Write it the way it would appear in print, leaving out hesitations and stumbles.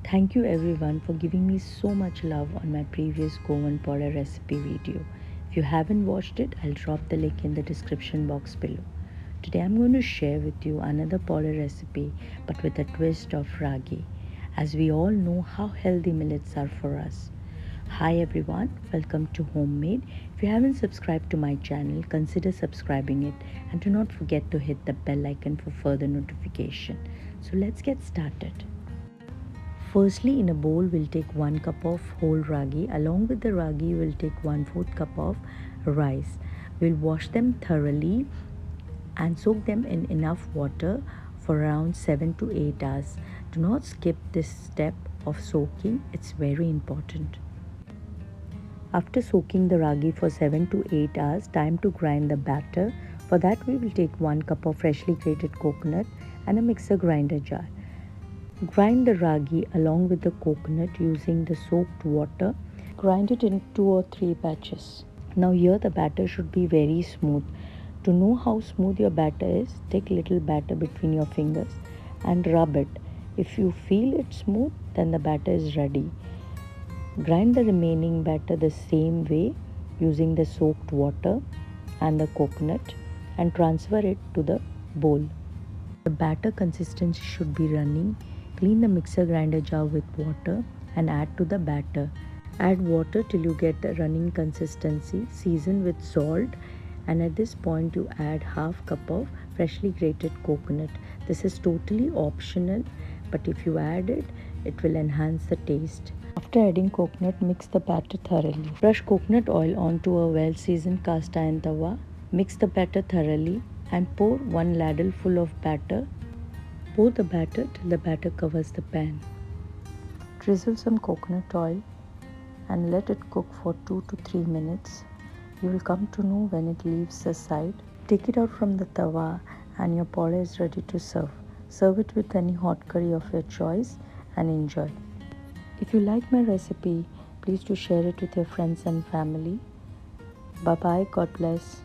Thank you everyone for giving me so much love on my previous Goan Polle recipe video. If you haven't watched it, I'll drop the link in the description box below. Today I'm going to share with you another Polle recipe but with a twist of ragi, as we all know how healthy millets are for us. Hi everyone, welcome to Homemade. If you haven't subscribed to my channel, consider subscribing it and do not forget to hit the bell icon for further notification. So let's get started. Firstly, in a bowl, we'll take 1 cup of whole ragi. Along with the ragi, we'll take 1/4 cup of rice. We'll wash them thoroughly and soak them in enough water for around 7 to 8 hours. Do not skip this step of soaking, it's very important. After soaking the ragi for 7 to 8 hours, time to grind the batter. For that, we will take 1 cup of freshly grated coconut and a mixer grinder jar. Grind the ragi along with the coconut using the soaked water. Grind it in 2 or 3 batches. Now here the batter should be very smooth. To know how smooth your batter is, take little batter between your fingers and rub it. If you feel it smooth, then the batter is ready. Grind the remaining batter the same way using the soaked water and the coconut and transfer it to the bowl. The batter consistency should be running. Clean the mixer grinder jar with water and add to the batter. Add water till you get the running consistency. Season with salt, and at this point you add half cup of freshly grated coconut. This is totally optional, but if you add it, it will enhance the taste. After adding coconut, mix the batter thoroughly. Brush coconut oil onto a well-seasoned cast iron tawa. Mix the batter thoroughly and pour 1 ladle full of batter. Pour the batter till the batter covers the pan. Drizzle some coconut oil and let it cook for 2 to 3 minutes. You will come to know when it leaves the side. Take it out from the tawa and your polle is ready to serve. Serve it with any hot curry of your choice and enjoy. If you like my recipe, please do share it with your friends and family. Bye bye, God bless.